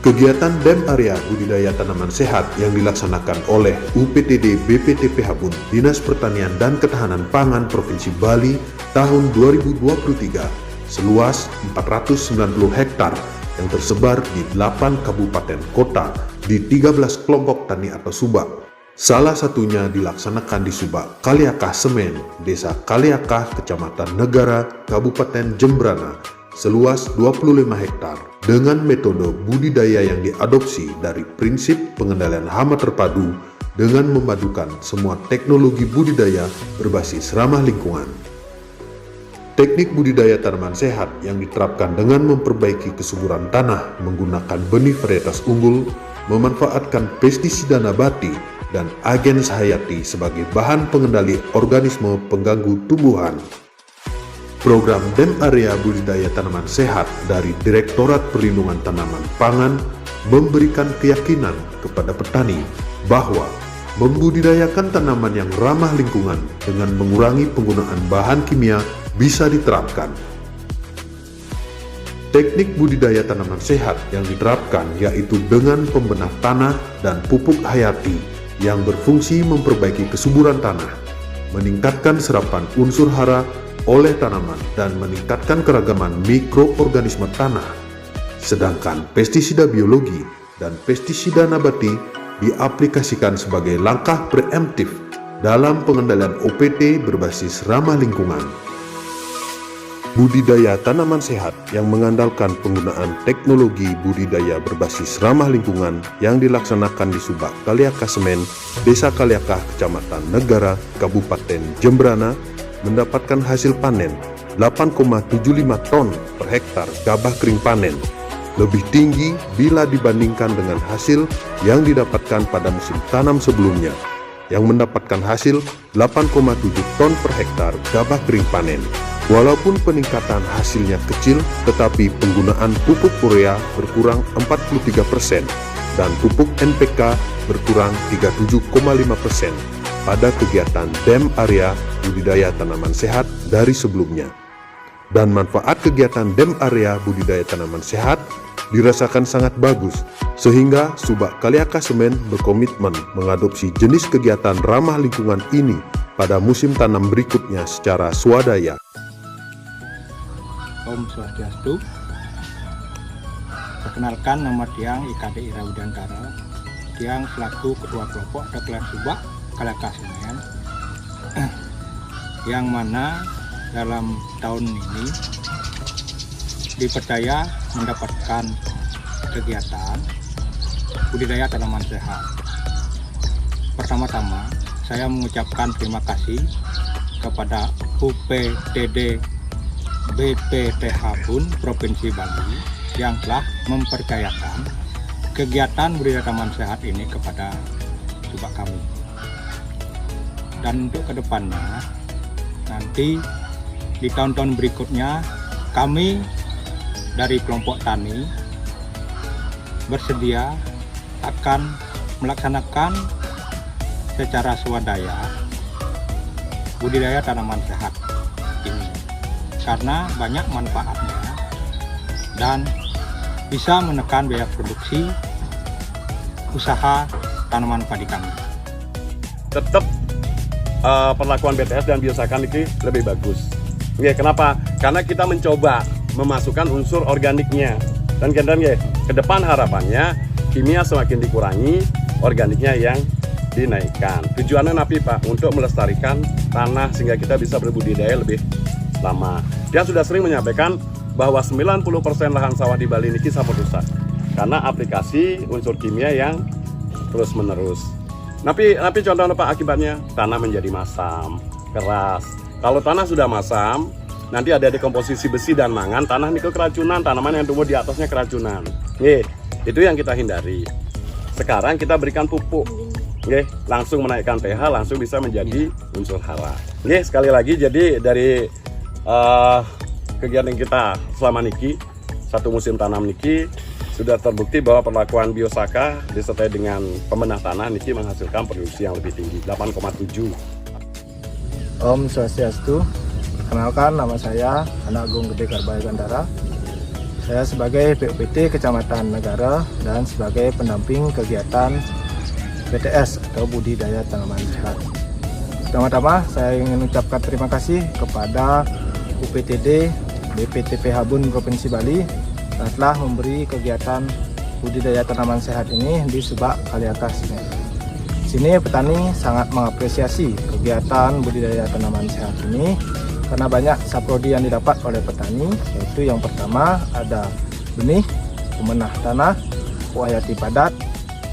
Kegiatan DEM Area Budidaya Tanaman Sehat yang dilaksanakan oleh UPTD BPTPH BUN Dinas Pertanian dan Ketahanan Pangan Provinsi Bali tahun 2023 seluas 490 hektar yang tersebar di 8 kabupaten kota di 13 kelompok tani atau subak. Salah satunya dilaksanakan di Subak Kaliakah Semen, Desa Kaliakah, Kecamatan Negara, Kabupaten Jembrana, seluas 25 hektar dengan metode budidaya yang diadopsi dari prinsip pengendalian hama terpadu dengan memadukan semua teknologi budidaya berbasis ramah lingkungan. Teknik budidaya tanaman sehat yang diterapkan dengan memperbaiki kesuburan tanah menggunakan benih varietas unggul, memanfaatkan pestisida nabati dan agen hayati sebagai bahan pengendali organisme pengganggu tumbuhan. Program DEM Area Budidaya Tanaman Sehat dari Direktorat Perlindungan Tanaman Pangan memberikan keyakinan kepada petani bahwa membudidayakan tanaman yang ramah lingkungan dengan mengurangi penggunaan bahan kimia bisa diterapkan. Teknik budidaya tanaman sehat yang diterapkan yaitu dengan pembenah tanah dan pupuk hayati yang berfungsi memperbaiki kesuburan tanah, meningkatkan serapan unsur hara oleh tanaman dan meningkatkan keragaman mikroorganisme tanah. Sedangkan pestisida biologi dan pestisida nabati diaplikasikan sebagai langkah preemptif dalam pengendalian OPT berbasis ramah lingkungan. Budidaya tanaman sehat yang mengandalkan penggunaan teknologi budidaya berbasis ramah lingkungan yang dilaksanakan di Subak Kaliakah Semen, Desa Kaliakah, Kecamatan Negara, Kabupaten Jembrana, mendapatkan hasil panen 8,75 ton per hektar gabah kering panen, lebih tinggi bila dibandingkan dengan hasil yang didapatkan pada musim tanam sebelumnya, yang mendapatkan hasil 8,7 ton per hektar gabah kering panen. Walaupun peningkatan hasilnya kecil, tetapi penggunaan pupuk urea berkurang 43% dan pupuk NPK berkurang 37,5% pada kegiatan DEM Area Budidaya Tanaman Sehat dari sebelumnya. Dan manfaat kegiatan DEM Area Budidaya Tanaman Sehat dirasakan sangat bagus, sehingga Subak Kaliakah Semen berkomitmen mengadopsi jenis kegiatan ramah lingkungan ini pada musim tanam berikutnya secara swadaya. Om Swastiastu. Perkenalkan, nama Tiang IKD Ira Udantara. Tiang selaku Ketua Kelompok Deklar Subak Kaliakah Semen, yang mana dalam tahun ini dipercaya mendapatkan kegiatan budidaya tanaman sehat. Pertama-tama saya mengucapkan terima kasih kepada UPTD BPTH BUN Provinsi Bali yang telah mempercayakan kegiatan budidaya tanaman sehat ini kepada subak kami. Dan untuk kedepannya, nanti di tahun-tahun berikutnya kami dari kelompok tani bersedia akan melaksanakan secara swadaya budidaya tanaman sehat ini, karena banyak manfaatnya dan bisa menekan biaya produksi usaha tanaman padi kami. Tetap perlakuan BTS dan biosakan ini lebih bagus. Oke, kenapa? Karena kita mencoba memasukkan unsur organiknya, dan ke depan harapannya kimia semakin dikurangi, organiknya yang dinaikkan. Tujuannya napi Pak, untuk melestarikan tanah sehingga kita bisa berbudidaya lebih lama. Dia sudah sering menyampaikan bahwa 90% lahan sawah di Bali ini sampun rusak karena aplikasi unsur kimia yang terus menerus. Tapi contohnya Pak, akibatnya tanah menjadi masam, keras. Kalau tanah sudah masam, nanti ada dekomposisi besi dan mangan, tanah ini keracunan, tanaman yang tumbuh di atasnya keracunan. Itu yang kita hindari. Sekarang kita berikan pupuk, langsung menaikkan pH, langsung bisa menjadi unsur hara. Sekali lagi, jadi dari kegiatan kita selama niki, satu musim tanam niki, sudah terbukti bahwa perlakuan biosaka disertai dengan pembenah tanah niki menghasilkan produksi yang lebih tinggi, 8,7. Om Swastiastu. Perkenalkan, nama saya Anak Agung Gede Garbaya Gandara. Saya sebagai BPT Kecamatan Negara dan sebagai pendamping kegiatan BTS atau budidaya tanaman sehat. Pertama-tama saya ingin mengucapkan terima kasih kepada UPTD BPT Habun Provinsi Bali yang telah memberi kegiatan budidaya tanaman sehat ini di Subak Kaliakas. Di sini petani sangat mengapresiasi kegiatan budidaya tanaman sehat ini karena banyak saprodi yang didapat oleh petani, yaitu yang pertama ada benih, pemenah tanah, pupuk hayati padat,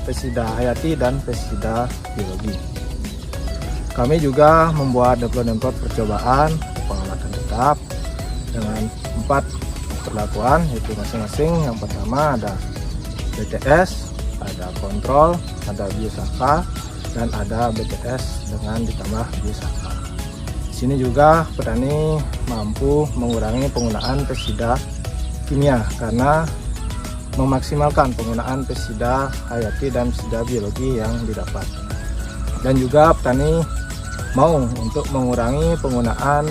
pestisida hayati, dan pestisida biologi. Kami juga membuat demplot percobaan pengamatan tetap dengan 4 perlakuan, yaitu masing-masing. Yang pertama ada BTS, ada kontrol, ada biosaka, dan ada BTS dengan ditambah biosaka. Di sini juga petani mampu mengurangi penggunaan pestisida kimia karena memaksimalkan penggunaan pestisida hayati dan pestisida biologi yang didapat. Dan juga petani mau untuk mengurangi penggunaan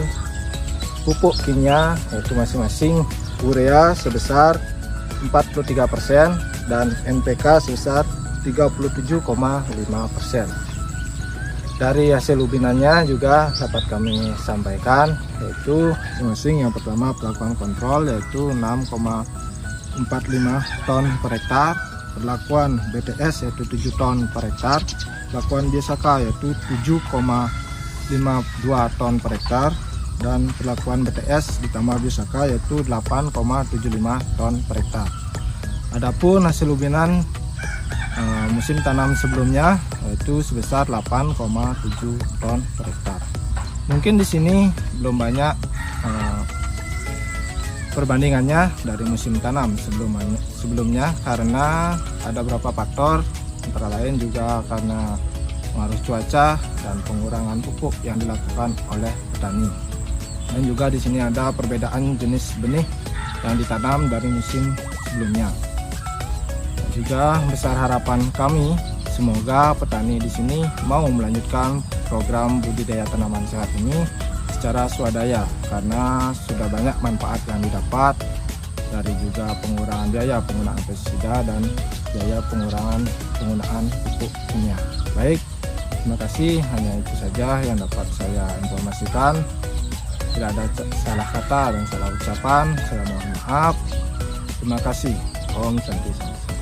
pupuk kimia, yaitu masing-masing urea sebesar 43% dan NPK sebesar 37,5%. Dari hasil ubinannya juga dapat kami sampaikan, yaitu masing-masing yang pertama perlakuan kontrol yaitu 6,45 ton per hektar, perlakuan BTS yaitu 7 ton per hektar, perlakuan biosaka yaitu 7,52 ton per hektar, dan perlakuan BTS ditambah biosaka yaitu 8,75 ton per hektar. Adapun hasil ubinan musim tanam sebelumnya yaitu sebesar 8,7 ton per hektar. Mungkin di sini belum banyak perbandingannya dari musim tanam sebelumnya karena ada beberapa faktor, antara lain juga karena pengaruh cuaca dan pengurangan pupuk yang dilakukan oleh petani. Dan juga di sini ada perbedaan jenis benih yang ditanam dari musim sebelumnya. Juga besar harapan kami semoga petani di sini mau melanjutkan program budidaya tanaman sehat ini secara swadaya karena sudah banyak manfaat yang didapat dari juga pengurangan biaya penggunaan pestisida dan biaya pengurangan penggunaan pupuk kimia. Baik, terima kasih, hanya itu saja yang dapat saya informasikan. Tidak ada salah kata dan salah ucapan, saya mohon maaf. Terima kasih. Om Santi Santi.